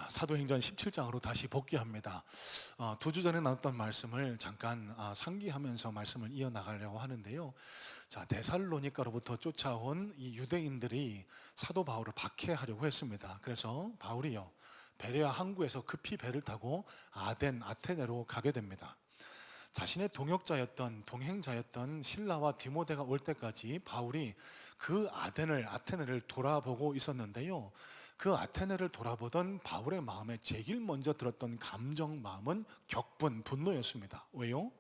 사도행전 17장으로 다시 복귀합니다. 두 주 전에 나눴던 말씀을 잠깐 상기하면서 말씀을 이어나가려고 하는데요. 데살로니가로부터 쫓아온 이 유대인들이 사도 바울을 박해하려고 했습니다. 그래서 바울이요, 베레아 항구에서 급히 배를 타고 아테네로 가게 됩니다. 자신의 동행자였던 실라와 디모데가 올 때까지 바울이 그 아테네를 돌아보고 있었는데요. 그 아테네를 돌아보던 바울의 마음에 제일 먼저 들었던 마음은 분노였습니다. 왜요?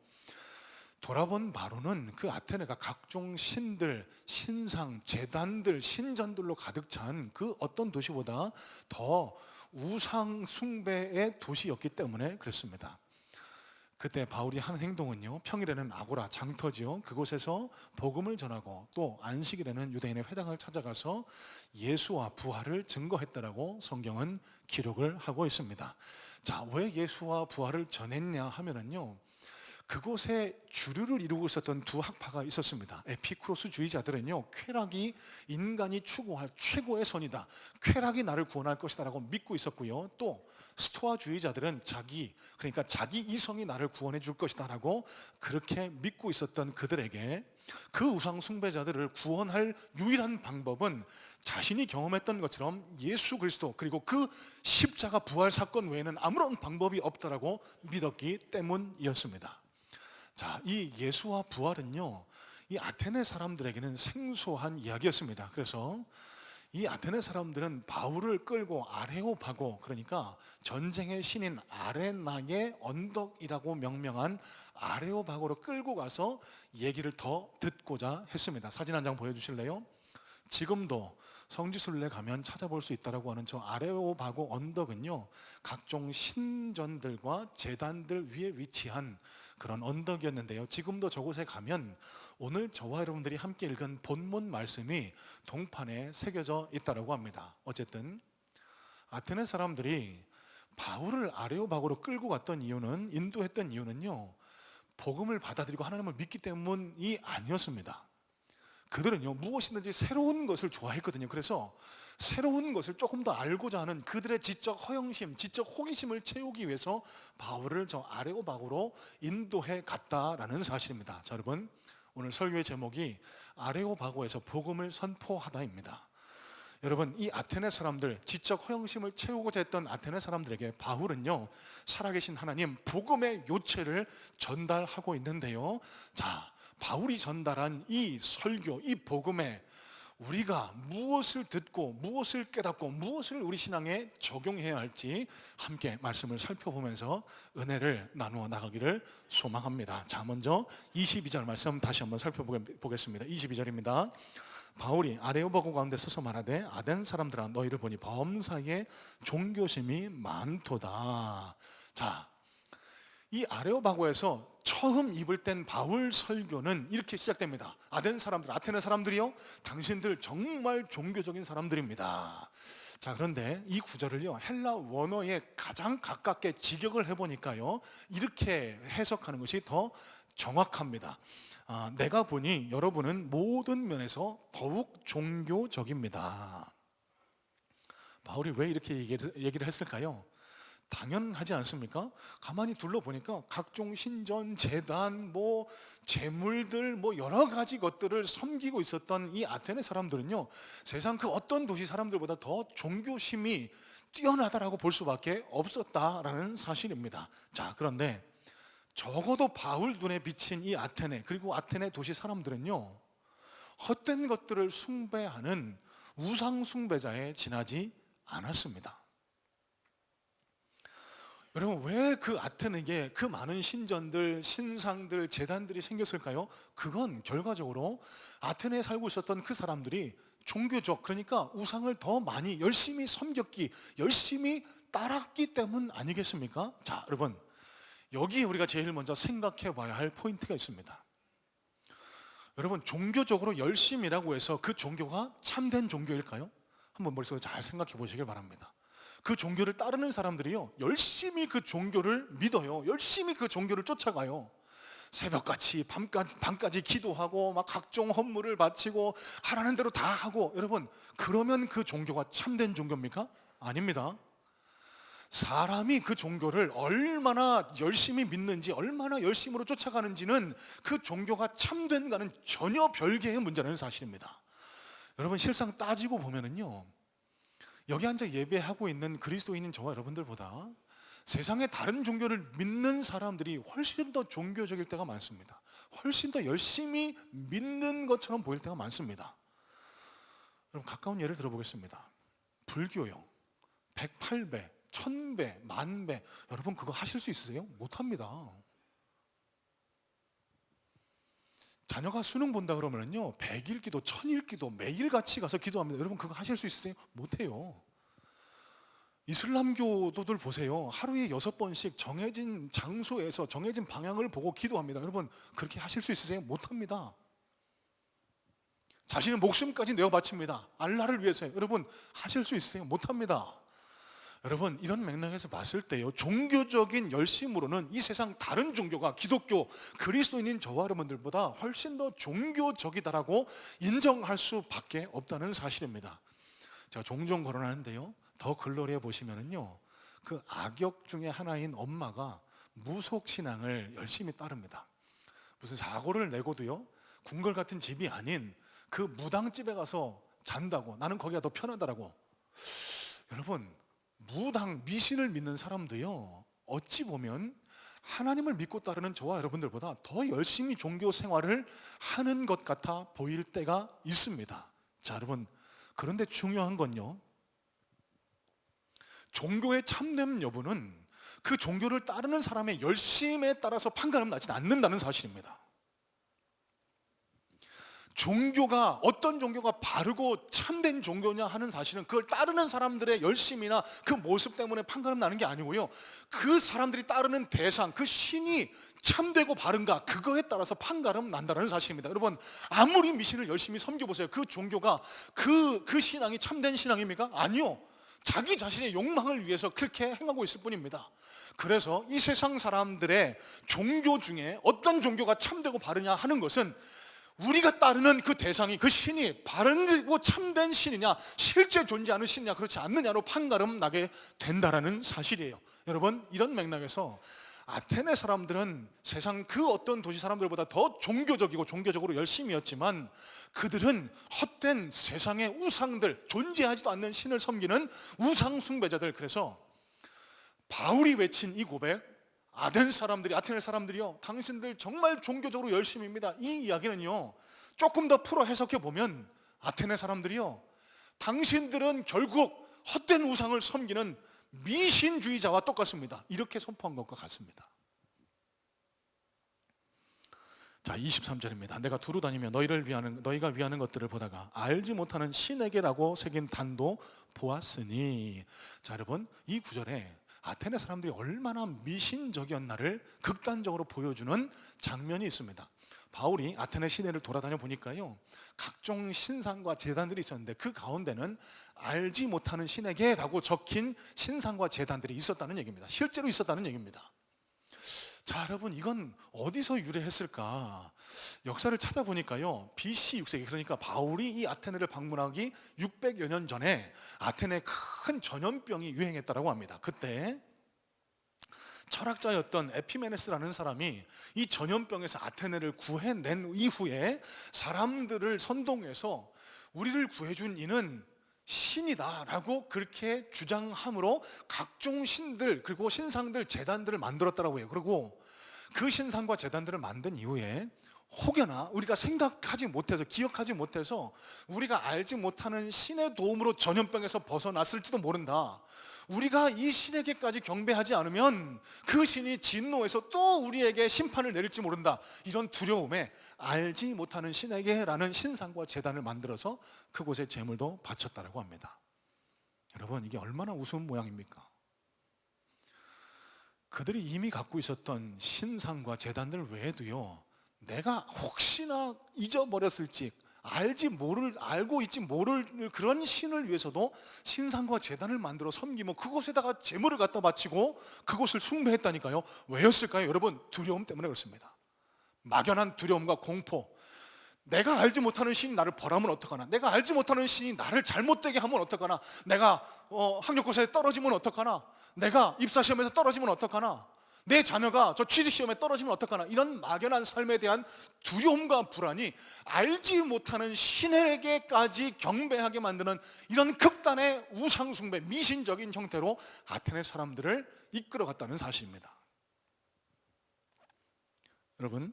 돌아본 바로는 그 아테네가 각종 신들, 신상, 제단들, 신전들로 가득 찬 그 어떤 도시보다 더 우상 숭배의 도시였기 때문에 그랬습니다. 그때 바울이 한 행동은요, 평일에는 아고라, 장터지요, 그곳에서 복음을 전하고 또 안식일에는 유대인의 회당을 찾아가서 예수와 부활을 증거했다라고 성경은 기록을 하고 있습니다. 왜 예수와 부활을 전했냐 하면은요, 그곳에 주류를 이루고 있었던 두 학파가 있었습니다. 에피쿠로스주의자들은요, 쾌락이 인간이 추구할 최고의 선이다, 쾌락이 나를 구원할 것이다 라고 믿고 있었고요. 또 스토아주의자들은 자기 이성이 나를 구원해 줄 것이다 라고 그렇게 믿고 있었던 그들에게 그 우상 숭배자들을 구원할 유일한 방법은 자신이 경험했던 것처럼 예수 그리스도, 그리고 그 십자가 부활 사건 외에는 아무런 방법이 없다라고 믿었기 때문이었습니다. 이 예수와 부활은요, 이 아테네 사람들에게는 생소한 이야기였습니다. 그래서 이 아테네 사람들은 바울을 끌고 아레오바고, 그러니까 전쟁의 신인 아레나의 언덕이라고 명명한 아레오바고로 끌고 가서 얘기를 더 듣고자 했습니다. 사진 한 장 보여주실래요? 지금도 성지순례 가면 찾아볼 수 있다고 하는 저 아레오바고 언덕은요, 각종 신전들과 제단들 위에 위치한 그런 언덕이었는데요, 지금도 저곳에 가면 오늘 저와 여러분들이 함께 읽은 본문 말씀이 동판에 새겨져 있다고 합니다. 어쨌든 아테네 사람들이 바울을 아레오바고로 끌고 갔던 이유는, 인도했던 이유는요, 복음을 받아들이고 하나님을 믿기 때문이 아니었습니다. 그들은요, 무엇이든지 새로운 것을 좋아했거든요. 그래서 새로운 것을 조금 더 알고자 하는 그들의 지적 허영심, 지적 호기심을 채우기 위해서 바울을 저 아레오바고로 인도해 갔다라는 사실입니다. 여러분, 오늘 설교의 제목이 아레오바고에서 복음을 선포하다입니다. 여러분, 이 아테네 사람들, 지적 허영심을 채우고자 했던 아테네 사람들에게 바울은요, 살아계신 하나님 복음의 요체를 전달하고 있는데요, 바울이 전달한 이 설교, 이 복음에 우리가 무엇을 듣고 무엇을 깨닫고 무엇을 우리 신앙에 적용해야 할지 함께 말씀을 살펴보면서 은혜를 나누어 나가기를 소망합니다. 먼저 22절 말씀 다시 한번 살펴보겠습니다. 22절입니다. 바울이 아레오바고 가운데 서서 말하되 아덴 사람들아, 너희를 보니 범사에 종교심이 많도다. 이 아레오바고에서 처음 입을 땐 바울 설교는 이렇게 시작됩니다. 아덴 사람들, 아테네 사람들이요, 당신들 정말 종교적인 사람들입니다. 그런데 이 구절을요, 헬라 원어에 가장 가깝게 직역을 해보니까요, 이렇게 해석하는 것이 더 정확합니다. 내가 보니 여러분은 모든 면에서 더욱 종교적입니다. 바울이 왜 이렇게 얘기를 했을까요? 당연하지 않습니까? 가만히 둘러보니까 각종 신전, 제단, 재물들, 여러 가지 것들을 섬기고 있었던 이 아테네 사람들은요, 세상 그 어떤 도시 사람들보다 더 종교심이 뛰어나다라고 볼 수밖에 없었다라는 사실입니다. 그런데 적어도 바울 눈에 비친 이 아테네, 그리고 아테네 도시 사람들은요, 헛된 것들을 숭배하는 우상 숭배자에 지나지 않았습니다. 여러분, 왜 그 아테네에 그 많은 신전들, 신상들, 제단들이 생겼을까요? 그건 결과적으로 아테네에 살고 있었던 그 사람들이 종교적, 그러니까 우상을 더 많이 열심히 섬겼기, 열심히 따랐기 때문 아니겠습니까? 여러분, 여기에 우리가 제일 먼저 생각해 봐야 할 포인트가 있습니다. 여러분, 종교적으로 열심이라고 해서 그 종교가 참된 종교일까요? 한번 머릿속에 잘 생각해 보시길 바랍니다. 그 종교를 따르는 사람들이요, 열심히 그 종교를 믿어요. 열심히 그 종교를 쫓아가요. 새벽같이 밤까지 기도하고 막 각종 헌물을 바치고 하라는 대로 다 하고, 여러분, 그러면 그 종교가 참된 종교입니까? 아닙니다. 사람이 그 종교를 얼마나 열심히 믿는지, 얼마나 열심으로 쫓아가는지는 그 종교가 참된가는 전혀 별개의 문제라는 사실입니다. 여러분, 실상 따지고 보면은요, 여기 앉아 예배하고 있는 그리스도인인 저와 여러분들보다 세상의 다른 종교를 믿는 사람들이 훨씬 더 종교적일 때가 많습니다. 훨씬 더 열심히 믿는 것처럼 보일 때가 많습니다. 여러분, 가까운 예를 들어보겠습니다. 불교요. 108배, 1000배, 만배, 여러분 그거 하실 수 있으세요? 못합니다. 자녀가 수능 본다 그러면요 100일 기도, 1000일 기도 매일 같이 가서 기도합니다. 여러분 그거 하실 수 있으세요? 못해요. 이슬람교도들 보세요. 하루에 6번씩 정해진 장소에서 정해진 방향을 보고 기도합니다. 여러분 그렇게 하실 수 있으세요? 못합니다. 자신의 목숨까지 내어 바칩니다. 알라를 위해서요. 여러분 하실 수 있으세요? 못합니다. 여러분 이런 맥락에서 봤을 때요, 종교적인 열심으로는 이 세상 다른 종교가 기독교, 그리스도인인 저와 여러분들보다 훨씬 더 종교적이다라고 인정할 수밖에 없다는 사실입니다. 제가 종종 거론하는데요, 더 글로리에 보시면은요, 그 악역 중에 하나인 엄마가 무속신앙을 열심히 따릅니다. 무슨 사고를 내고도요, 궁궐 같은 집이 아닌 그 무당집에 가서 잔다고, 나는 거기가 더 편하다라고. 여러분 무당, 미신을 믿는 사람도요, 어찌 보면 하나님을 믿고 따르는 저와 여러분들보다 더 열심히 종교 생활을 하는 것 같아 보일 때가 있습니다. 자, 여러분 그런데 중요한 건요, 종교의 참됨 여부는 그 종교를 따르는 사람의 열심에 따라서 판가름 나지 않는다는 사실입니다. 종교가, 어떤 종교가 바르고 참된 종교냐 하는 사실은 그걸 따르는 사람들의 열심이나 그 모습 때문에 판가름 나는 게 아니고요, 그 사람들이 따르는 대상, 그 신이 참되고 바른가, 그거에 따라서 판가름 난다는 사실입니다. 여러분 아무리 미신을 열심히 섬겨보세요. 그 종교가 그 신앙이 참된 신앙입니까? 아니요. 자기 자신의 욕망을 위해서 그렇게 행하고 있을 뿐입니다. 그래서 이 세상 사람들의 종교 중에 어떤 종교가 참되고 바르냐 하는 것은 우리가 따르는 그 대상이, 그 신이 바르고 참된 신이냐, 실제 존재하는 신이냐, 그렇지 않느냐로 판가름 나게 된다라는 사실이에요. 여러분 이런 맥락에서 아테네 사람들은 세상 그 어떤 도시 사람들보다 더 종교적이고 종교적으로 열심이었지만 그들은 헛된 세상의 우상들, 존재하지도 않는 신을 섬기는 우상 숭배자들. 그래서 바울이 외친 이 고백, 아덴 사람들이, 아테네 사람들이요, 당신들 정말 종교적으로 열심입니다, 이 이야기는요 조금 더 풀어 해석해 보면 아테네 사람들이요, 당신들은 결국 헛된 우상을 섬기는 미신주의자와 똑같습니다, 이렇게 선포한 것과 같습니다. 자, 23절입니다. 내가 두루 다니며 너희가 위하는 것들을 보다가 알지 못하는 신에게라고 새긴 단도 보았으니. 자, 여러분 이 구절에 아테네 사람들이 얼마나 미신적이었나를 극단적으로 보여주는 장면이 있습니다. 바울이 아테네 시내를 돌아다녀 보니까요, 각종 신상과 제단들이 있었는데 그 가운데는 알지 못하는 신에게 라고 적힌 신상과 제단들이 있었다는 얘기입니다. 실제로 있었다는 얘기입니다. 자, 여러분 이건 어디서 유래했을까? 역사를 찾아보니까요, BC 6세기, 그러니까 바울이 이 아테네를 방문하기 600여 년 전에 아테네에 큰 전염병이 유행했다고 합니다. 그때 철학자였던 에피메네스라는 사람이 이 전염병에서 아테네를 구해낸 이후에 사람들을 선동해서 우리를 구해준 이는 신이다 라고 그렇게 주장함으로 각종 신들, 그리고 신상들, 제단들을 만들었다고 해요. 그리고 그 신상과 제단들을 만든 이후에 혹여나 우리가 생각하지 못해서, 기억하지 못해서 우리가 알지 못하는 신의 도움으로 전염병에서 벗어났을지도 모른다, 우리가 이 신에게까지 경배하지 않으면 그 신이 진노해서 또 우리에게 심판을 내릴지 모른다, 이런 두려움에 알지 못하는 신에게라는 신상과 제단을 만들어서 그곳에 제물도 바쳤다고 합니다. 여러분 이게 얼마나 우스운 모양입니까? 그들이 이미 갖고 있었던 신상과 제단들 외에도요, 내가 혹시나 잊어버렸을지, 알고 있지 모를 그런 신을 위해서도 신상과 제단을 만들어 섬기며 그곳에다가 제물을 갖다 바치고 그곳을 숭배했다니까요. 왜였을까요? 여러분 두려움 때문에 그렇습니다. 막연한 두려움과 공포. 내가 알지 못하는 신이 나를 벌하면 어떡하나, 내가 알지 못하는 신이 나를 잘못되게 하면 어떡하나, 내가 학력고사에 떨어지면 어떡하나, 내가 입사시험에서 떨어지면 어떡하나, 내 자녀가 저 취직시험에 떨어지면 어떡하나, 이런 막연한 삶에 대한 두려움과 불안이 알지 못하는 신에게까지 경배하게 만드는 이런 극단의 우상숭배, 미신적인 형태로 아테네 사람들을 이끌어갔다는 사실입니다. 여러분,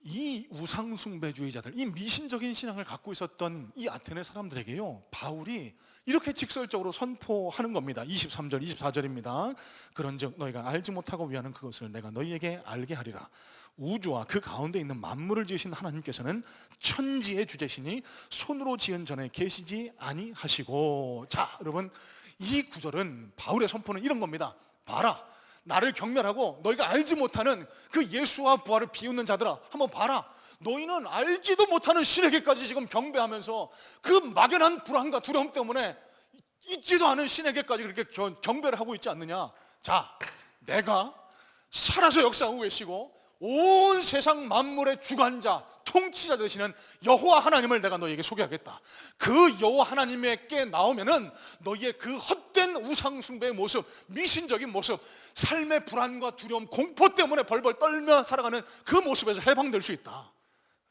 이 우상숭배주의자들, 이 미신적인 신앙을 갖고 있었던 이 아테네 사람들에게요, 바울이 이렇게 직설적으로 선포하는 겁니다. 23절, 24절입니다. 그런즉 너희가 알지 못하고 위하는 그것을 내가 너희에게 알게 하리라. 우주와 그 가운데 있는 만물을 지으신 하나님께서는 천지의 주제시니 손으로 지은 전에 계시지 아니하시고. 자, 여러분, 이 구절은, 바울의 선포는 이런 겁니다. 봐라, 나를 경멸하고 너희가 알지 못하는 그 예수와 부활을 비웃는 자들아, 한번 봐라. 너희는 알지도 못하는 신에게까지 지금 경배하면서 그 막연한 불안과 두려움 때문에 있지도 않은 신에게까지 그렇게 경배를 하고 있지 않느냐. 자, 내가 살아서 역사하고 계시고 온 세상 만물의 주관자, 통치자 되시는 여호와 하나님을 내가 너희에게 소개하겠다. 그 여호와 하나님에게 나오면은 너희의 그 헛된 우상숭배의 모습, 미신적인 모습, 삶의 불안과 두려움, 공포 때문에 벌벌 떨며 살아가는 그 모습에서 해방될 수 있다.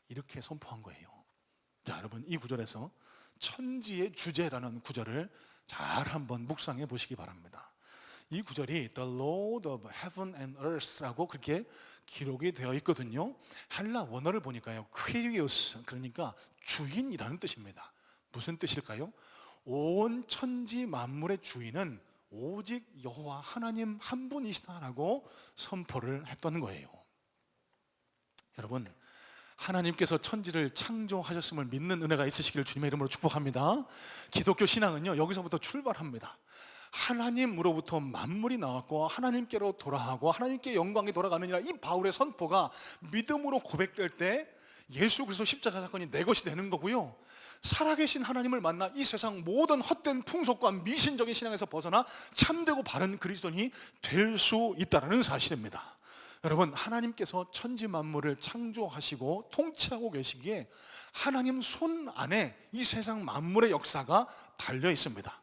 이렇게 선포한 거예요. 자, 여러분, 이 구절에서 천지의 주제라는 구절을 잘 한번 묵상해 보시기 바랍니다. 이 구절이 The Lord of Heaven and Earth라고 그렇게 기록이 되어 있거든요. 헬라 원어를 보니까요, Kyrios, 그러니까 주인이라는 뜻입니다. 무슨 뜻일까요? 온 천지 만물의 주인은 오직 여호와 하나님 한 분이시다라고 선포를 했던 거예요. 여러분, 하나님께서 천지를 창조하셨음을 믿는 은혜가 있으시기를 주님의 이름으로 축복합니다. 기독교 신앙은요, 여기서부터 출발합니다. 하나님으로부터 만물이 나왔고 하나님께로 돌아가고 하나님께 영광이 돌아가느니라, 이 바울의 선포가 믿음으로 고백될 때 예수 그리스도 십자가 사건이 내 것이 되는 거고요, 살아계신 하나님을 만나 이 세상 모든 헛된 풍속과 미신적인 신앙에서 벗어나 참되고 바른 그리스도인이 될 수 있다는 사실입니다. 여러분, 하나님께서 천지 만물을 창조하시고 통치하고 계시기에 하나님 손 안에 이 세상 만물의 역사가 달려 있습니다.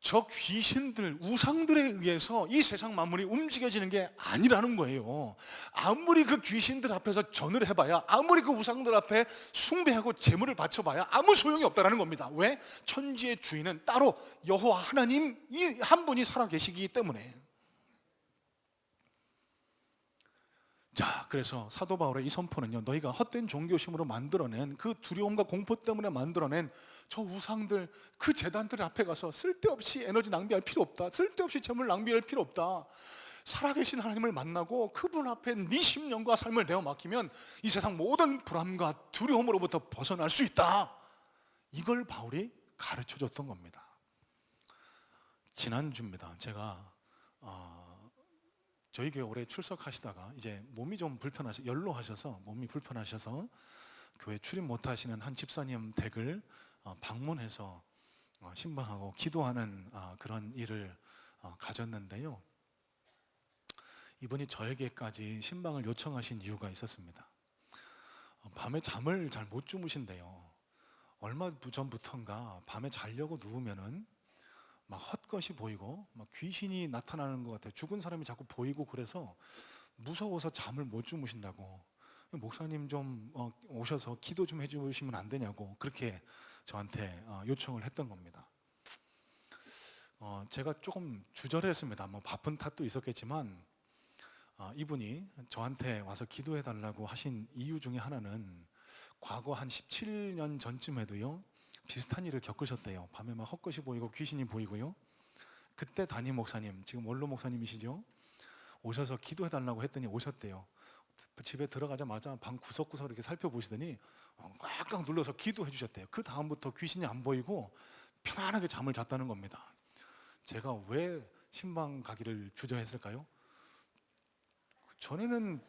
저 귀신들, 우상들에 의해서 이 세상 만물이 움직여지는 게 아니라는 거예요. 아무리 그 귀신들 앞에서 전을 해봐야, 아무리 그 우상들 앞에 숭배하고 제물을 바쳐봐야 아무 소용이 없다는 겁니다. 왜? 천지의 주인은 따로 여호와 하나님 이 한 분이 살아계시기 때문에. 자, 그래서 사도 바울의 이 선포는요, 너희가 헛된 종교심으로 만들어낸 그 두려움과 공포 때문에 만들어낸 저 우상들, 그 제단들 앞에 가서 쓸데없이 에너지 낭비할 필요 없다, 쓸데없이 재물 낭비할 필요 없다. 살아계신 하나님을 만나고 그분 앞에 네 심령과 삶을 내어 맡기면 이 세상 모든 불안과 두려움으로부터 벗어날 수 있다. 이걸 바울이 가르쳐 줬던 겁니다. 지난주입니다. 제가 저희 교회 오래 출석하시다가 이제 몸이 좀 연로하셔서 몸이 불편하셔서 교회 출입 못하시는 한 집사님 댁을 방문해서 신방하고 기도하는 그런 일을 가졌는데요, 이분이 저에게까지 신방을 요청하신 이유가 있었습니다. 밤에 잠을 잘 못 주무신대요. 얼마 전부턴가 밤에 자려고 누우면은 막 헛것이 보이고 막 귀신이 나타나는 것 같아요. 죽은 사람이 자꾸 보이고 그래서 무서워서 잠을 못 주무신다고, 목사님 좀 오셔서 기도 좀 해주시면 안 되냐고 그렇게 저한테 요청을 했던 겁니다. 제가 조금 주저했습니다. 뭐 바쁜 탓도 있었겠지만 이분이 저한테 와서 기도해 달라고 하신 이유 중에 하나는 과거 한 17년 전쯤에도요, 비슷한 일을 겪으셨대요. 밤에 막 헛것이 보이고 귀신이 보이고요. 그때 담임 목사님, 지금 원로 목사님이시죠, 오셔서 기도해 달라고 했더니 오셨대요. 집에 들어가자마자 방 구석구석 이렇게 살펴보시더니 꽉꽉 눌러서 기도해 주셨대요. 그 다음부터 귀신이 안 보이고 편안하게 잠을 잤다는 겁니다. 제가 왜 신방 가기를 주저했을까요? 전에는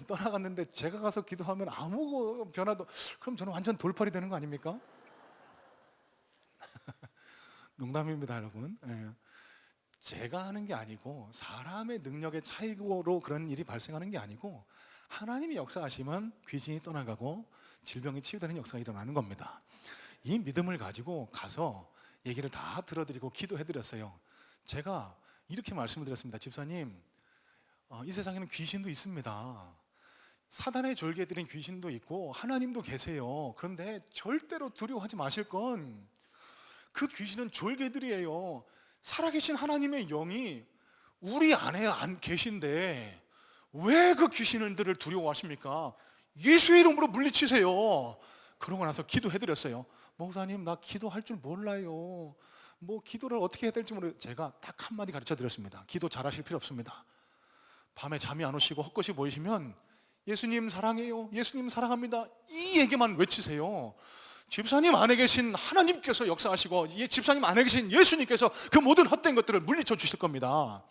떠나갔는데 제가 가서 기도하면 아무 변화도, 그럼 저는 완전 돌팔이 되는 거 아닙니까? 농담입니다, 여러분. 예. 제가 하는 게 아니고 사람의 능력의 차이로 그런 일이 발생하는 게 아니고 하나님이 역사하시면 귀신이 떠나가고 질병이 치유되는 역사가 일어나는 겁니다. 이 믿음을 가지고 가서 얘기를 다 들어드리고 기도해드렸어요. 제가 이렇게 말씀을 드렸습니다. 집사님, 이 세상에는 귀신도 있습니다. 사단의 졸개들인 귀신도 있고 하나님도 계세요. 그런데 절대로 두려워하지 마실 건 그 귀신은 졸개들이에요. 살아계신 하나님의 영이 우리 안에 안 계신데 왜 그 귀신들을 두려워하십니까? 예수의 이름으로 물리치세요. 그러고 나서 기도해드렸어요. 목사님, 나 기도할 줄 몰라요. 뭐 기도를 어떻게 해야 될지 모르겠어요. 제가 딱 한마디 가르쳐드렸습니다. 기도 잘하실 필요 없습니다. 밤에 잠이 안 오시고 헛것이 보이시면 예수님 사랑해요, 예수님 사랑합니다, 이 얘기만 외치세요. 집사님 안에 계신 하나님께서 역사하시고 집사님 안에 계신 예수님께서 그 모든 헛된 것들을 물리쳐 주실 겁니다.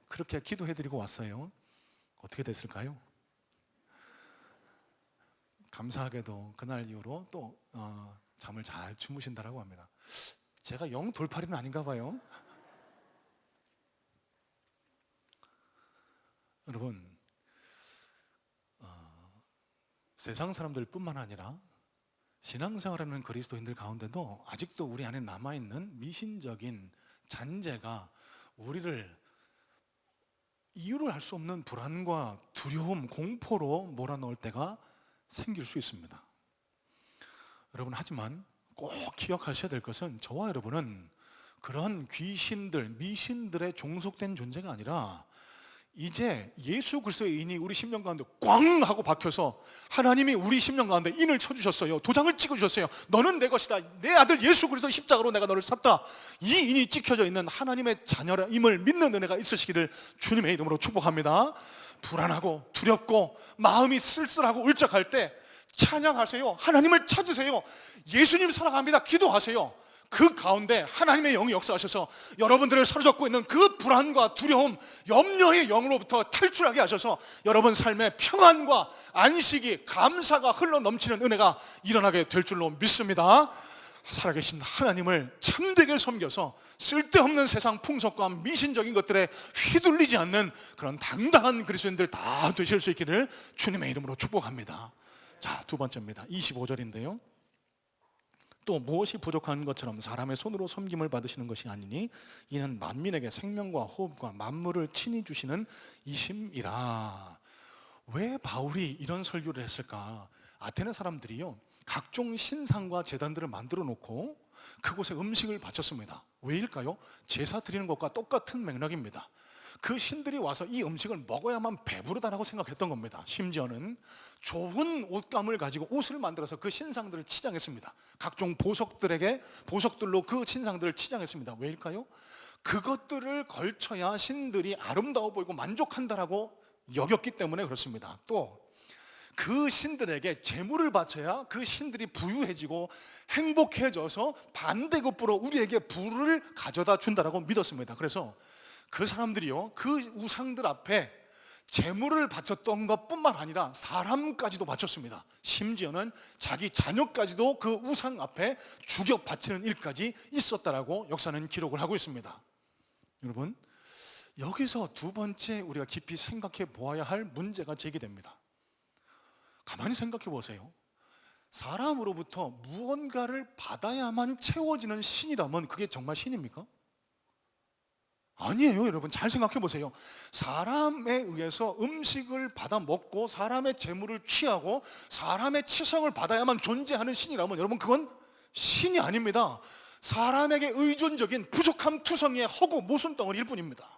그렇게 기도해드리고 왔어요. 어떻게 됐을까요? 감사하게도 그날 이후로 또 잠을 잘 주무신다라고 합니다. 제가 영 돌팔이는 아닌가 봐요. 여러분, 세상 사람들 뿐만 아니라 신앙생활하는 그리스도인들 가운데도 아직도 우리 안에 남아있는 미신적인 잔재가 우리를 이유를 알 수 없는 불안과 두려움, 공포로 몰아넣을 때가 생길 수 있습니다. 여러분, 하지만 꼭 기억하셔야 될 것은 저와 여러분은 그런 귀신들, 미신들의 종속된 존재가 아니라 이제 예수 그리스도의 인이 우리 심령 가운데 꽝 하고 박혀서 하나님이 우리 심령 가운데 인을 쳐주셨어요. 도장을 찍어주셨어요. 너는 내 것이다. 내 아들 예수 그리스도 십자가로 내가 너를 샀다. 이 인이 찍혀져 있는 하나님의 자녀임을 믿는 은혜가 있으시기를 주님의 이름으로 축복합니다. 불안하고 두렵고 마음이 쓸쓸하고 울적할 때 찬양하세요. 하나님을 찾으세요. 예수님 사랑합니다. 기도하세요. 그 가운데 하나님의 영이 역사하셔서 여러분들을 사로잡고 있는 그 불안과 두려움, 염려의 영으로부터 탈출하게 하셔서 여러분 삶에 평안과 안식이, 감사가 흘러넘치는 은혜가 일어나게 될 줄로 믿습니다. 살아계신 하나님을 참되게 섬겨서 쓸데없는 세상 풍속과 미신적인 것들에 휘둘리지 않는 그런 당당한 그리스도인들 다 되실 수 있기를 주님의 이름으로 축복합니다. 자, 두 번째입니다. 25절인데요. 또 무엇이 부족한 것처럼 사람의 손으로 섬김을 받으시는 것이 아니니 이는 만민에게 생명과 호흡과 만물을 친히 주시는 이심이라. 왜 바울이 이런 설교를 했을까? 아테네 사람들이요, 각종 신상과 제단들을 만들어 놓고 그곳에 음식을 바쳤습니다. 왜일까요? 제사 드리는 것과 똑같은 맥락입니다. 그 신들이 와서 이 음식을 먹어야만 배부르다라고 생각했던 겁니다. 심지어는 좋은 옷감을 가지고 옷을 만들어서 그 신상들을 치장했습니다. 각종 보석들로 그 신상들을 치장했습니다. 왜일까요? 그것들을 걸쳐야 신들이 아름다워 보이고 만족한다라고 여겼기 때문에 그렇습니다. 또 그 신들에게 제물을 바쳐야 그 신들이 부유해지고 행복해져서 반대급부로 우리에게 부를 가져다 준다라고 믿었습니다. 그래서 그 사람들이요, 그 우상들 앞에 제물을 바쳤던 것뿐만 아니라 사람까지도 바쳤습니다. 심지어는 자기 자녀까지도 그 우상 앞에 죽여 바치는 일까지 있었다라고 역사는 기록을 하고 있습니다. 여러분, 여기서 두 번째 우리가 깊이 생각해 보아야 할 문제가 제기됩니다. 가만히 생각해 보세요. 사람으로부터 무언가를 받아야만 채워지는 신이라면 그게 정말 신입니까? 아니에요. 여러분, 잘 생각해 보세요. 사람에 의해서 음식을 받아 먹고 사람의 재물을 취하고 사람의 치성을 받아야만 존재하는 신이라면 여러분, 그건 신이 아닙니다. 사람에게 의존적인 부족함 투성이의 허구 모순덩어리일 뿐입니다.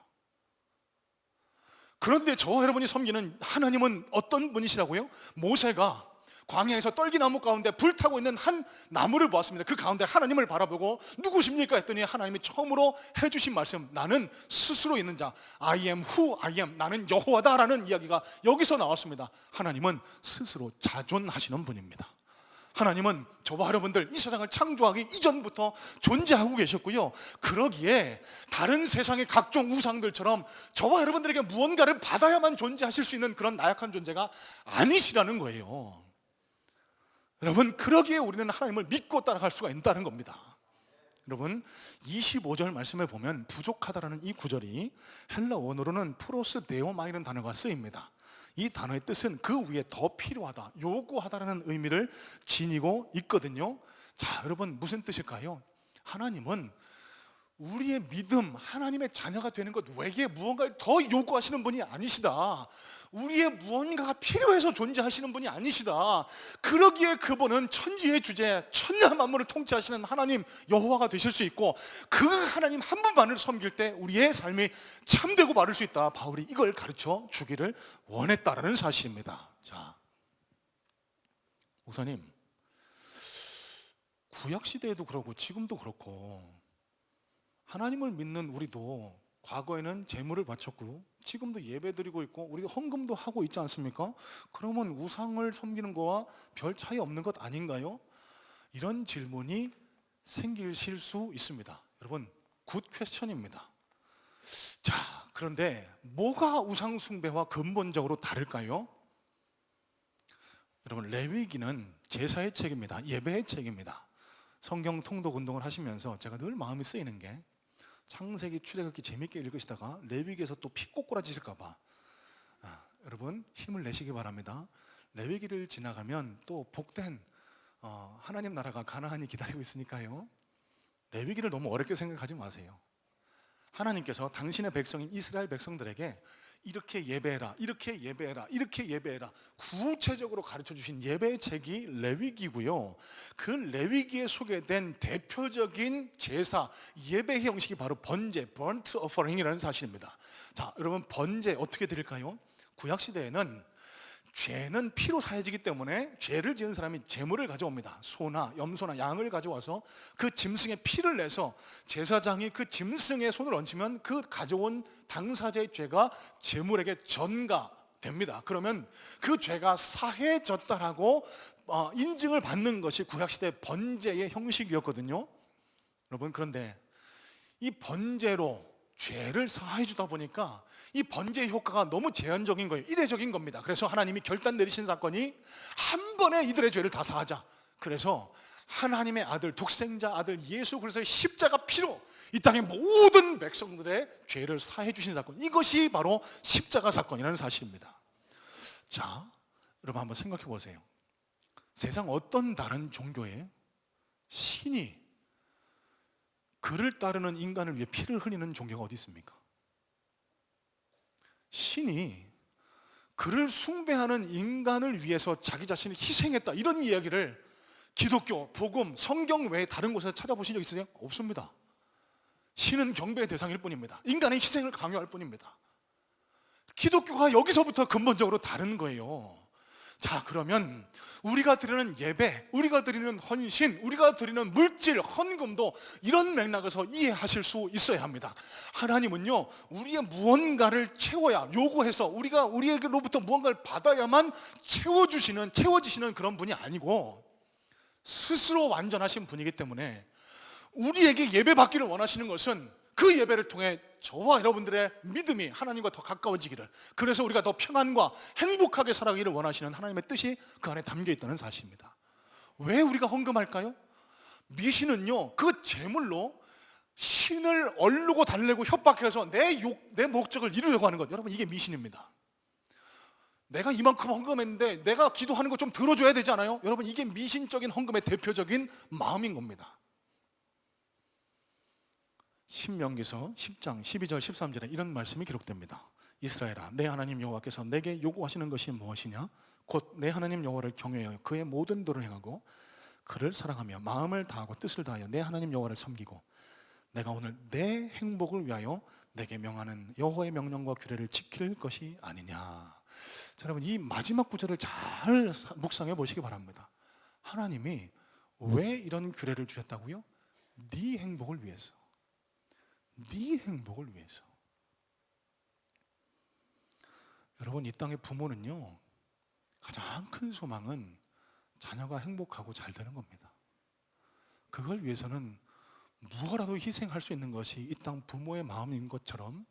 그런데 저와 여러분이 섬기는 하나님은 어떤 분이시라고요? 모세가 광야에서 떨기나무 가운데 불타고 있는 한 나무를 보았습니다. 그 가운데 하나님을 바라보고 누구십니까? 했더니 하나님이 처음으로 해주신 말씀, 나는 스스로 있는 자, I am who I am, 나는 여호와다라는 이야기가 여기서 나왔습니다. 하나님은 스스로 자존하시는 분입니다. 하나님은 저와 여러분들 이 세상을 창조하기 이전부터 존재하고 계셨고요, 그러기에 다른 세상의 각종 우상들처럼 저와 여러분들에게 무언가를 받아야만 존재하실 수 있는 그런 나약한 존재가 아니시라는 거예요. 여러분, 그러기에 우리는 하나님을 믿고 따라갈 수가 있다는 겁니다. 여러분, 25절 말씀에 보면 부족하다라는 이 구절이 헬라 원어로는 프로스 데오마이라는 단어가 쓰입니다. 이 단어의 뜻은 그 위에 더 필요하다, 요구하다라는 의미를 지니고 있거든요. 자, 여러분 무슨 뜻일까요? 하나님은 우리의 믿음, 하나님의 자녀가 되는 것 외에 무언가를 더 요구하시는 분이 아니시다. 우리의 무언가가 필요해서 존재하시는 분이 아니시다. 그러기에 그분은 천지의 주제, 천하 만물을 통치하시는 하나님 여호와가 되실 수 있고, 그 하나님 한 분만을 섬길 때 우리의 삶이 참되고 바를 수 있다. 바울이 이걸 가르쳐 주기를 원했다라는 사실입니다. 자, 목사님, 구약 시대에도 그렇고 지금도 그렇고 하나님을 믿는 우리도 과거에는 제물을 바쳤고 지금도 예배드리고 있고 우리가 헌금도 하고 있지 않습니까? 그러면 우상을 섬기는 거와 별 차이 없는 것 아닌가요? 이런 질문이 생기실 수 있습니다. 여러분, 굿 퀘스천입니다. 자, 그런데 뭐가 우상 숭배와 근본적으로 다를까요? 여러분, 레위기는 제사의 책입니다. 예배의 책입니다. 성경 통독 운동을 하시면서 제가 늘 마음이 쓰이는 게, 창세기, 출애굽기 재밌게 읽으시다가 레위기에서 또 피 꼬꾸라지실까 봐 여러분 힘을 내시기 바랍니다. 레위기를 지나가면 또 복된 하나님 나라가 가나안이 기다리고 있으니까요. 레위기를 너무 어렵게 생각하지 마세요. 하나님께서 당신의 백성인 이스라엘 백성들에게 이렇게 예배해라, 이렇게 예배해라, 이렇게 예배해라 구체적으로 가르쳐 주신 예배의 책이 레위기고요. 그 레위기에 소개된 대표적인 제사, 예배 형식이 바로 번제, burnt offering이라는 사실입니다. 자, 여러분, 번제 어떻게 드릴까요? 구약 시대에는 죄는 피로 사해지기 때문에 죄를 지은 사람이 제물을 가져옵니다. 소나 염소나 양을 가져와서 그 짐승의 피를 내서 제사장이 그 짐승의 손을 얹히면 그 가져온 당사자의 죄가 제물에게 전가됩니다. 그러면 그 죄가 사해졌다라고 인증을 받는 것이 구약시대 번제의 형식이었거든요. 여러분, 그런데 이 번제로 죄를 사해 주다 보니까 이 번제의 효과가 너무 제한적인 거예요. 이례적인 겁니다. 그래서 하나님이 결단 내리신 사건이 한 번에 이들의 죄를 다 사하자. 그래서 하나님의 아들, 독생자 아들 예수 그리스도의 십자가 피로 이 땅의 모든 백성들의 죄를 사해 주신 사건, 이것이 바로 십자가 사건이라는 사실입니다. 자, 여러분 한번 생각해 보세요. 세상 어떤 다른 종교에 신이 그를 따르는 인간을 위해 피를 흘리는 종교가 어디 있습니까? 신이 그를 숭배하는 인간을 위해서 자기 자신을 희생했다, 이런 이야기를 기독교, 복음, 성경 외에 다른 곳에서 찾아보신 적 있으세요? 없습니다. 신은 경배의 대상일 뿐입니다. 인간의 희생을 강요할 뿐입니다. 기독교가 여기서부터 근본적으로 다른 거예요. 자, 그러면 우리가 드리는 예배, 우리가 드리는 헌신, 우리가 드리는 물질, 헌금도 이런 맥락에서 이해하실 수 있어야 합니다. 하나님은요, 우리의 무언가를 채워야, 요구해서 우리가 우리에게로부터 무언가를 받아야만 채워지시는 그런 분이 아니고 스스로 완전하신 분이기 때문에 우리에게 예배 받기를 원하시는 것은 그 예배를 통해 저와 여러분들의 믿음이 하나님과 더 가까워지기를, 그래서 우리가 더 평안과 행복하게 살아가기를 원하시는 하나님의 뜻이 그 안에 담겨 있다는 사실입니다. 왜 우리가 헌금할까요? 미신은요, 그 제물로 신을 얼르고 달래고 협박해서 내 목적을 이루려고 하는 것, 여러분 이게 미신입니다. 내가 이만큼 헌금했는데 내가 기도하는 거 좀 들어줘야 되지 않아요? 여러분, 이게 미신적인 헌금의 대표적인 마음인 겁니다. 신명기서 10장 12절 13절에 이런 말씀이 기록됩니다. 이스라엘아, 내 하나님 여호와께서 내게 요구하시는 것이 무엇이냐? 곧 내 하나님 여호와를 경외하여 그의 모든 도를 행하고 그를 사랑하며 마음을 다하고 뜻을 다하여 내 하나님 여호와를 섬기고 내가 오늘 내 행복을 위하여 내게 명하는 여호와의 명령과 규례를 지킬 것이 아니냐. 자, 여러분, 이 마지막 구절을 잘 묵상해 보시기 바랍니다. 하나님이 왜 이런 규례를 주셨다고요? 네 행복을 위해서. 네 행복을 위해서. 여러분, 이 땅의 부모는요, 가장 큰 소망은 자녀가 행복하고 잘 되는 겁니다. 그걸 위해서는 무엇라도 희생할 수 있는 것이 이 땅 부모의 마음인 것처럼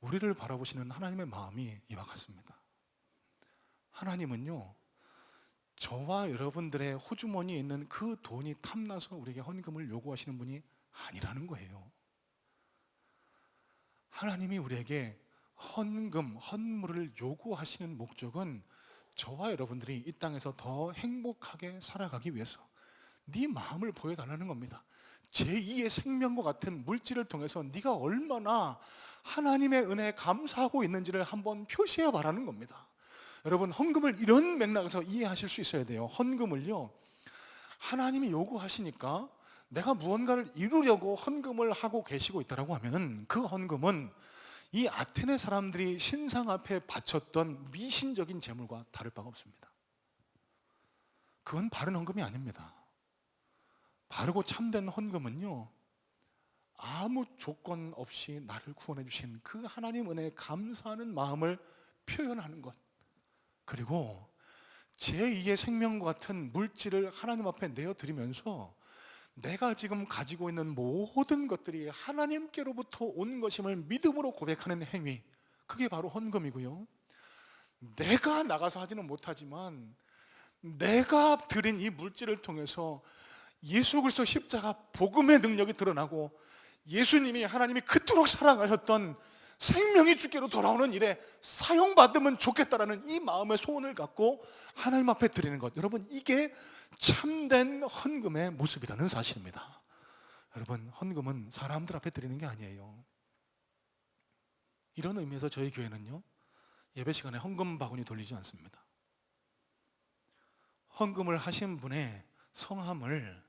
우리를 바라보시는 하나님의 마음이 이와 같습니다. 하나님은요, 저와 여러분들의 호주머니에 있는 그 돈이 탐나서 우리에게 헌금을 요구하시는 분이 아니라는 거예요. 하나님이 우리에게 헌금, 헌물을 요구하시는 목적은 저와 여러분들이 이 땅에서 더 행복하게 살아가기 위해서 네 마음을 보여달라는 겁니다. 제2의 생명과 같은 물질을 통해서 네가 얼마나 하나님의 은혜에 감사하고 있는지를 한번 표시해 바라는 겁니다. 여러분, 헌금을 이런 맥락에서 이해하실 수 있어야 돼요. 헌금을요, 하나님이 요구하시니까 내가 무언가를 이루려고 헌금을 하고 계시고 있다고 하면 그 헌금은 이 아테네 사람들이 신상 앞에 바쳤던 미신적인 재물과 다를 바가 없습니다. 그건 바른 헌금이 아닙니다. 바르고 참된 헌금은요, 아무 조건 없이 나를 구원해 주신 그 하나님 은혜에 감사하는 마음을 표현하는 것, 그리고 제2의 생명과 같은 물질을 하나님 앞에 내어드리면서 내가 지금 가지고 있는 모든 것들이 하나님께로부터 온 것임을 믿음으로 고백하는 행위, 그게 바로 헌금이고요. 내가 나가서 하지는 못하지만 내가 드린 이 물질을 통해서 예수 그리스도 십자가 복음의 능력이 드러나고 예수님이, 하나님이 그토록 사랑하셨던 생명이 주께로 돌아오는 일에 사용받으면 좋겠다라는 이 마음의 소원을 갖고 하나님 앞에 드리는 것, 여러분, 이게 참된 헌금의 모습이라는 사실입니다. 여러분, 헌금은 사람들 앞에 드리는 게 아니에요. 이런 의미에서 저희 교회는요, 예배 시간에 헌금 바구니 돌리지 않습니다. 헌금을 하신 분의 성함을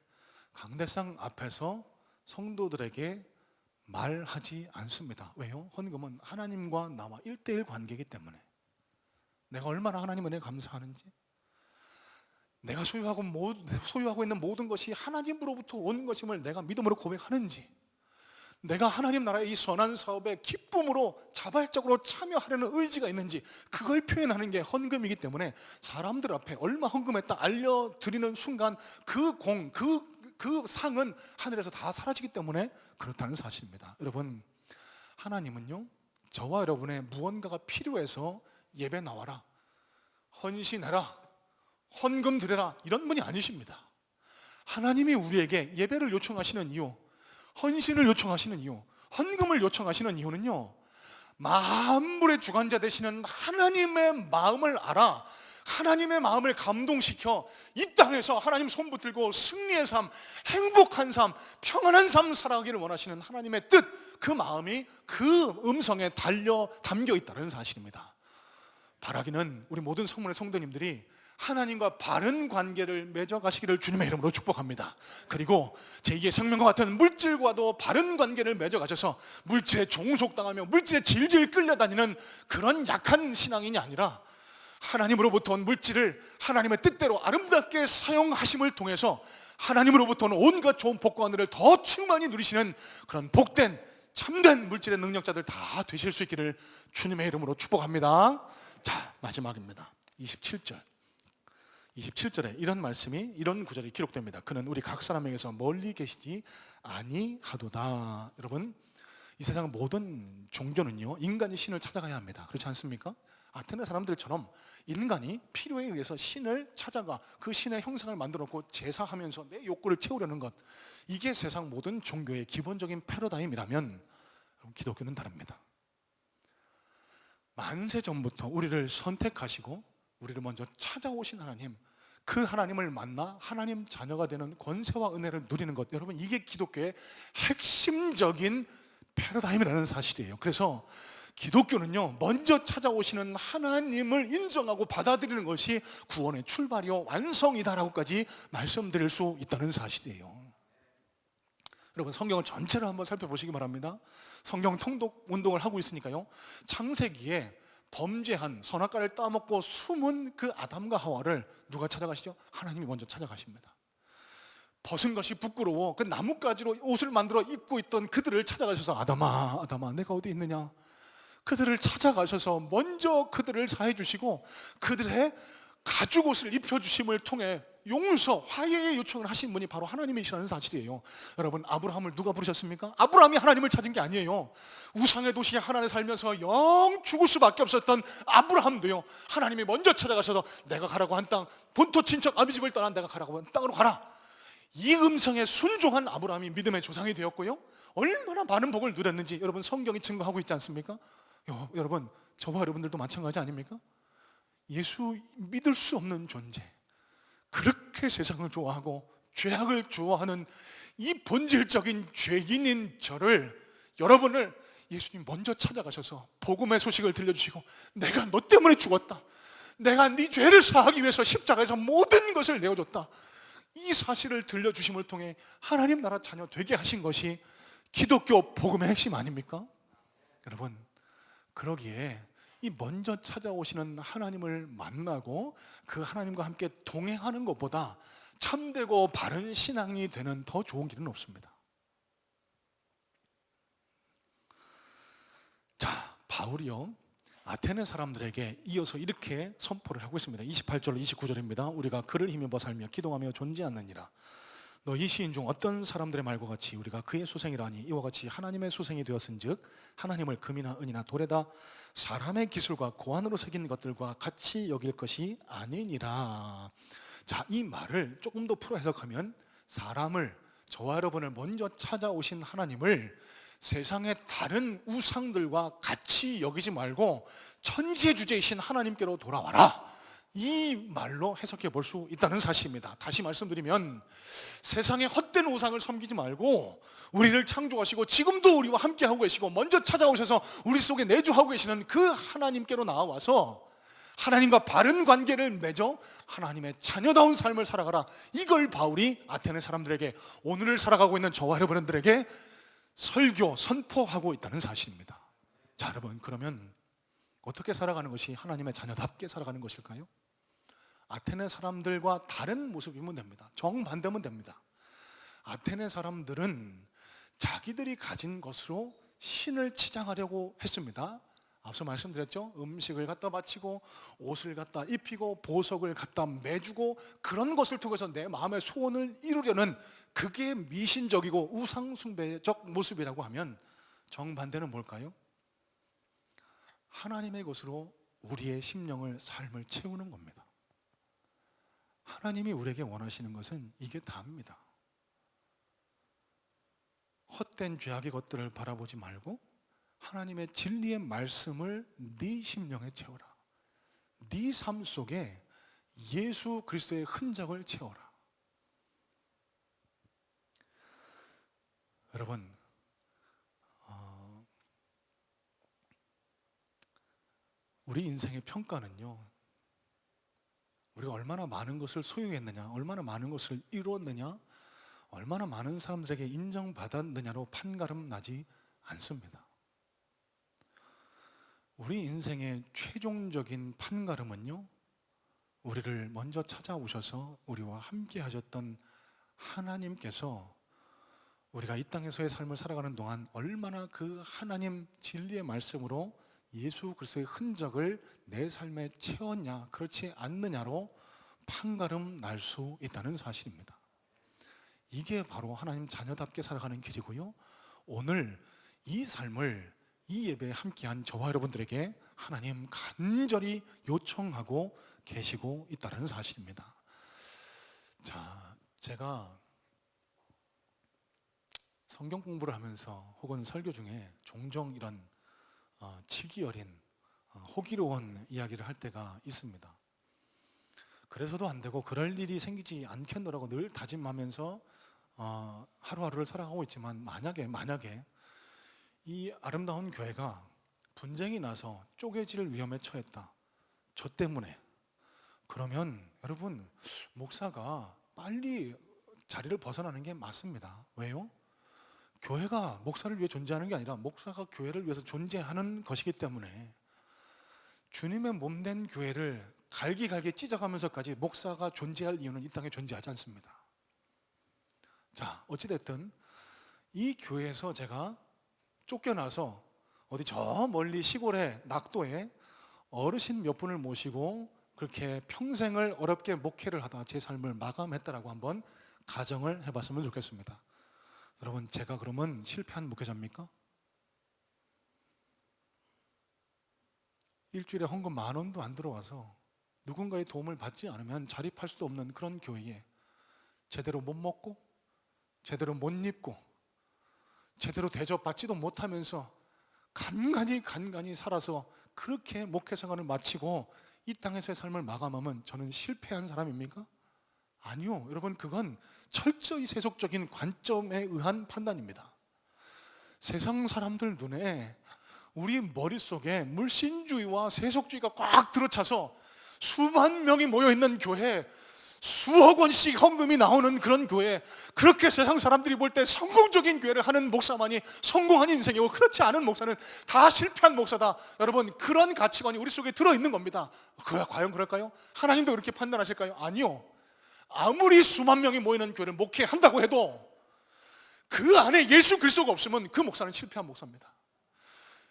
강대상 앞에서 성도들에게 말하지 않습니다. 왜요? 헌금은 하나님과 나와 1대1 관계이기 때문에 내가 얼마나 하나님 은혜에 감사하는지, 내가 소유하고 있는 모든 것이 하나님으로부터 온 것임을 내가 믿음으로 고백하는지, 내가 하나님 나라의 이 선한 사업에 기쁨으로 자발적으로 참여하려는 의지가 있는지, 그걸 표현하는 게 헌금이기 때문에 사람들 앞에 얼마 헌금했다 알려드리는 순간 그 상은 하늘에서 다 사라지기 때문에 그렇다는 사실입니다. 여러분, 하나님은요, 저와 여러분의 무언가가 필요해서 예배 나와라, 헌신해라, 헌금 드려라, 이런 분이 아니십니다. 하나님이 우리에게 예배를 요청하시는 이유, 헌신을 요청하시는 이유, 헌금을 요청하시는 이유는요, 만물의 주관자 되시는 하나님의 마음을 알아 하나님의 마음을 감동시켜 이 땅에서 하나님 손 붙들고 승리의 삶, 행복한 삶, 평안한 삶 살아가기를 원하시는 하나님의 뜻, 그 마음이 그 음성에 담겨 있다는 사실입니다. 바라기는 우리 모든 성문의 성도님들이 하나님과 바른 관계를 맺어가시기를 주님의 이름으로 축복합니다. 그리고 제2의 생명과 같은 물질과도 바른 관계를 맺어가셔서 물질에 종속당하며 물질에 질질 끌려다니는 그런 약한 신앙인이 아니라 하나님으로부터 온 물질을 하나님의 뜻대로 아름답게 사용하심을 통해서 하나님으로부터 온 온갖 좋은 복과 은혜를 더 충만히 누리시는 그런 복된 참된 물질의 능력자들 다 되실 수 있기를 주님의 이름으로 축복합니다. 자, 마지막입니다. 27절에 이런 말씀이, 이런 구절이 기록됩니다. 그는 우리 각 사람에게서 멀리 계시지 아니하도다. 여러분, 이 세상 모든 종교는요, 인간이 신을 찾아가야 합니다. 그렇지 않습니까? 아테네 사람들처럼 인간이 필요에 의해서 신을 찾아가 그 신의 형상을 만들어 놓고 제사하면서 내 욕구를 채우려는 것, 이게 세상 모든 종교의 기본적인 패러다임이라면 기독교는 다릅니다. 만세 전부터 우리를 선택하시고 우리를 먼저 찾아오신 하나님, 그 하나님을 만나 하나님 자녀가 되는 권세와 은혜를 누리는 것, 여러분, 이게 기독교의 핵심적인 패러다임이라는 사실이에요. 그래서 기독교는요, 먼저 찾아오시는 하나님을 인정하고 받아들이는 것이 구원의 출발이요 완성이다라고까지 말씀드릴 수 있다는 사실이에요. 여러분, 성경을 전체를 한번 살펴보시기 바랍니다. 성경 통독 운동을 하고 있으니까요, 창세기에 범죄한 선악과를 따먹고 숨은 그 아담과 하와를 누가 찾아가시죠? 하나님이 먼저 찾아가십니다. 벗은 것이 부끄러워 그 나뭇가지로 옷을 만들어 입고 있던 그들을 찾아가셔서 아담아, 아담아, 내가 어디 있느냐? 그들을 찾아가셔서 먼저 그들을 사해 주시고 그들의 가죽옷을 입혀주심을 통해 용서, 화해의 요청을 하신 분이 바로 하나님이시라는 사실이에요. 여러분, 아브라함을 누가 부르셨습니까? 아브라함이 하나님을 찾은 게 아니에요. 우상의 도시 하나에 살면서 영 죽을 수밖에 없었던 아브라함도요, 하나님이 먼저 찾아가셔서 내가 가라고 한 땅, 본토 친척 아비 집을 떠나 내가 가라고 한 땅으로 가라. 이 음성에 순종한 아브라함이 믿음의 조상이 되었고요, 얼마나 많은 복을 누렸는지 여러분 성경이 증거하고 있지 않습니까? 여러분, 저와 여러분들도 마찬가지 아닙니까? 예수 믿을 수 없는 존재, 그렇게 세상을 좋아하고 죄악을 좋아하는 이 본질적인 죄인인 저를, 여러분을 예수님 먼저 찾아가셔서 복음의 소식을 들려주시고, 내가 너 때문에 죽었다, 내가 네 죄를 사하기 위해서 십자가에서 모든 것을 내어줬다, 이 사실을 들려주심을 통해 하나님 나라 자녀 되게 하신 것이 기독교 복음의 핵심 아닙니까? 여러분, 그러기에 이 먼저 찾아오시는 하나님을 만나고 그 하나님과 함께 동행하는 것보다 참되고 바른 신앙이 되는 더 좋은 길은 없습니다. 자, 바울이요, 아테네 사람들에게 이어서 이렇게 선포를 하고 있습니다. 28절 29절입니다. 우리가 그를 힘입어 살며 기도하며 존재하느니라. 너 이 시인 중 어떤 사람들의 말과 같이 우리가 그의 소생이라니 이와 같이 하나님의 소생이 되었은즉 하나님을 금이나 은이나 돌에다 사람의 기술과 고안으로 새긴 것들과 같이 여길 것이 아니니라. 자, 이 말을 조금 더 풀어 해석하면, 사람을, 저와 여러분을 먼저 찾아오신 하나님을 세상의 다른 우상들과 같이 여기지 말고 천지주제이신 하나님께로 돌아와라, 이 말로 해석해 볼 수 있다는 사실입니다. 다시 말씀드리면, 세상의 헛된 우상을 섬기지 말고 우리를 창조하시고 지금도 우리와 함께하고 계시고 먼저 찾아오셔서 우리 속에 내주하고 계시는 그 하나님께로 나와서 하나님과 바른 관계를 맺어 하나님의 자녀다운 삶을 살아가라, 이걸 바울이 아테네 사람들에게, 오늘을 살아가고 있는 저와 여러분들에게 설교, 선포하고 있다는 사실입니다. 자, 여러분, 그러면 어떻게 살아가는 것이 하나님의 자녀답게 살아가는 것일까요? 아테네 사람들과 다른 모습이면 됩니다. 정반대면 됩니다. 아테네 사람들은 자기들이 가진 것으로 신을 치장하려고 했습니다. 앞서 말씀드렸죠? 음식을 갖다 바치고 옷을 갖다 입히고 보석을 갖다 매주고 그런 것을 통해서 내 마음의 소원을 이루려는, 그게 미신적이고 우상숭배적 모습이라고 하면, 정반대는 뭘까요? 하나님의 것으로 우리의 심령을, 삶을 채우는 겁니다. 하나님이 우리에게 원하시는 것은 이게 다입니다. 헛된 죄악의 것들을 바라보지 말고 하나님의 진리의 말씀을 네 심령에 채워라. 네 삶 속에 예수 그리스도의 흔적을 채워라. 여러분, 우리 인생의 평가는요, 우리가 얼마나 많은 것을 소유했느냐, 얼마나 많은 것을 이루었느냐, 얼마나 많은 사람들에게 인정받았느냐로 판가름 나지 않습니다. 우리 인생의 최종적인 판가름은요, 우리를 먼저 찾아오셔서 우리와 함께 하셨던 하나님께서 우리가 이 땅에서의 삶을 살아가는 동안 얼마나 그 하나님 진리의 말씀으로 예수 그리스도의 흔적을 내 삶에 채웠냐, 그렇지 않느냐로 판가름 날 수 있다는 사실입니다. 이게 바로 하나님 자녀답게 살아가는 길이고요, 오늘 이 삶을, 이 예배에 함께한 저와 여러분들에게 하나님 간절히 요청하고 계시고 있다는 사실입니다. 자, 제가 성경 공부를 하면서 혹은 설교 중에 종종 이런 치기 어린, 호기로운 이야기를 할 때가 있습니다. 그래서도 안 되고 그럴 일이 생기지 않겠노라고 늘 다짐하면서 하루하루를 살아가고 있지만, 만약에 이 아름다운 교회가 분쟁이 나서 쪼개질 위험에 처했다, 저 때문에, 그러면 여러분, 목사가 빨리 자리를 벗어나는 게 맞습니다. 왜요? 교회가 목사를 위해 존재하는 게 아니라 목사가 교회를 위해서 존재하는 것이기 때문에, 주님의 몸된 교회를 갈기갈기 찢어가면서까지 목사가 존재할 이유는 이 땅에 존재하지 않습니다. 자, 어찌됐든 이 교회에서 제가 쫓겨나서 어디 저 멀리 시골의 낙도에 어르신 몇 분을 모시고 그렇게 평생을 어렵게 목회를 하다 제 삶을 마감했다라고 한번 가정을 해봤으면 좋겠습니다. 여러분, 제가 그러면 실패한 목회자입니까? 일주일에 헌금 10,000원도 안 들어와서 누군가의 도움을 받지 않으면 자립할 수도 없는 그런 교회에 제대로 못 먹고 제대로 못 입고 제대로 대접받지도 못하면서 간간히 살아서 그렇게 목회 생활을 마치고 이 땅에서의 삶을 마감하면 저는 실패한 사람입니까? 아니요. 여러분, 그건 철저히 세속적인 관점에 의한 판단입니다. 세상 사람들 눈에 우리 머릿속에 물신주의와 세속주의가 꽉 들어차서 수만 명이 모여있는 교회, 수억 원씩 헌금이 나오는 그런 교회, 그렇게 세상 사람들이 볼 때 성공적인 교회를 하는 목사만이 성공한 인생이고, 그렇지 않은 목사는 다 실패한 목사다. 여러분, 그런 가치관이 우리 속에 들어있는 겁니다. 과연 그럴까요? 하나님도 그렇게 판단하실까요? 아니요. 아무리 수만 명이 모이는 교회를 목회한다고 해도 그 안에 예수 그리스도가 없으면 그 목사는 실패한 목사입니다.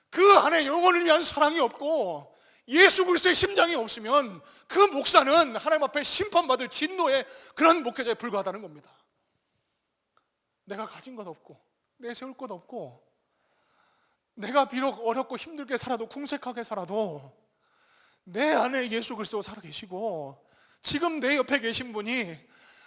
그 안에 영혼을 위한 사랑이 없고 예수 그리스도의 심장이 없으면 그 목사는 하나님 앞에 심판받을 진노의 그런 목회자에 불과하다는 겁니다. 내가 가진 것 없고 내세울 것 없고 내가 비록 어렵고 힘들게 살아도 궁색하게 살아도 내 안에 예수 그리스도가 살아계시고 지금 내 옆에 계신 분이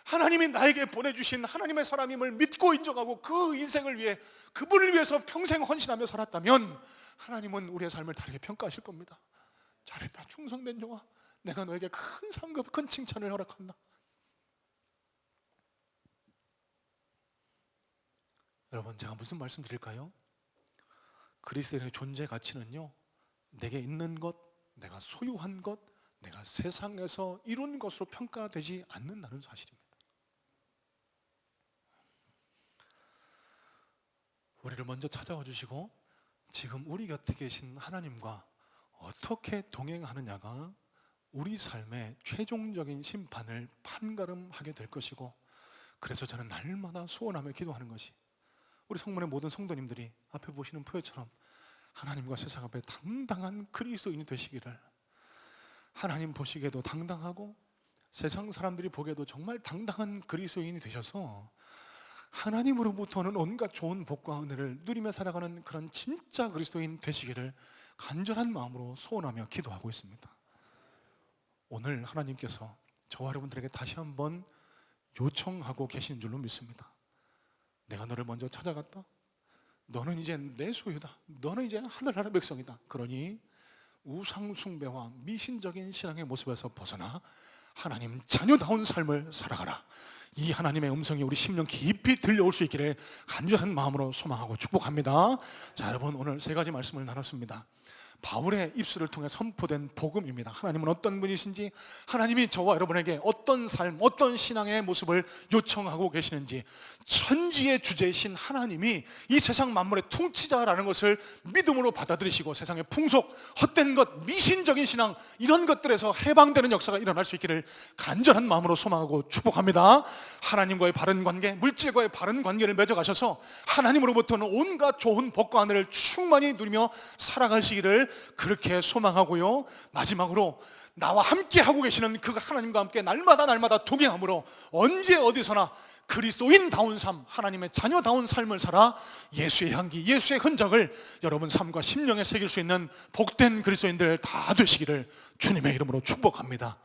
하나님이 나에게 보내주신 하나님의 사람임을 믿고 인정하고 그 인생을 위해 그분을 위해서 평생 헌신하며 살았다면 하나님은 우리의 삶을 다르게 평가하실 겁니다. 잘했다, 충성된 종아, 내가 너에게 큰 상급, 큰 칭찬을 허락한다. 여러분, 제가 무슨 말씀 드릴까요? 그리스도인의 존재 가치는요, 내게 있는 것, 내가 소유한 것, 내가 세상에서 이룬 것으로 평가되지 않는다는 사실입니다. 우리를 먼저 찾아와 주시고 지금 우리 곁에 계신 하나님과 어떻게 동행하느냐가 우리 삶의 최종적인 심판을 판가름하게 될 것이고, 그래서 저는 날마다 소원하며 기도하는 것이 우리 성문의 모든 성도님들이 앞에 보시는 표처럼 하나님과 세상 앞에 당당한 그리스도인이 되시기를, 하나님 보시기에도 당당하고 세상 사람들이 보기에도 정말 당당한 그리스도인이 되셔서 하나님으로부터는 온갖 좋은 복과 은혜를 누리며 살아가는 그런 진짜 그리스도인 되시기를 간절한 마음으로 소원하며 기도하고 있습니다. 오늘 하나님께서 저와 여러분들에게 다시 한번 요청하고 계시는 줄로 믿습니다. 내가 너를 먼저 찾아갔다. 너는 이제 내 소유다. 너는 이제 하늘나라 백성이다. 그러니 우상 숭배와 미신적인 신앙의 모습에서 벗어나 하나님 자녀다운 삶을 살아가라. 이 하나님의 음성이 우리 심령 깊이 들려올 수 있기를 간절한 마음으로 소망하고 축복합니다. 자, 여러분, 오늘 세 가지 말씀을 나눴습니다. 바울의 입술을 통해 선포된 복음입니다. 하나님은 어떤 분이신지, 하나님이 저와 여러분에게 어떤 삶, 어떤 신앙의 모습을 요청하고 계시는지, 천지의 주제이신 하나님이 이 세상 만물의 통치자라는 것을 믿음으로 받아들이시고 세상의 풍속, 헛된 것, 미신적인 신앙, 이런 것들에서 해방되는 역사가 일어날 수 있기를 간절한 마음으로 소망하고 축복합니다. 하나님과의 바른 관계, 물질과의 바른 관계를 맺어가셔서 하나님으로부터는 온갖 좋은 복과 은혜를 충만히 누리며 살아가시기를 그렇게 소망하고요, 마지막으로 나와 함께 하고 계시는 그 하나님과 함께 날마다 동행함으로 언제 어디서나 그리스도인다운 삶, 하나님의 자녀다운 삶을 살아 예수의 향기, 예수의 흔적을 여러분 삶과 심령에 새길 수 있는 복된 그리스도인들 다 되시기를 주님의 이름으로 축복합니다.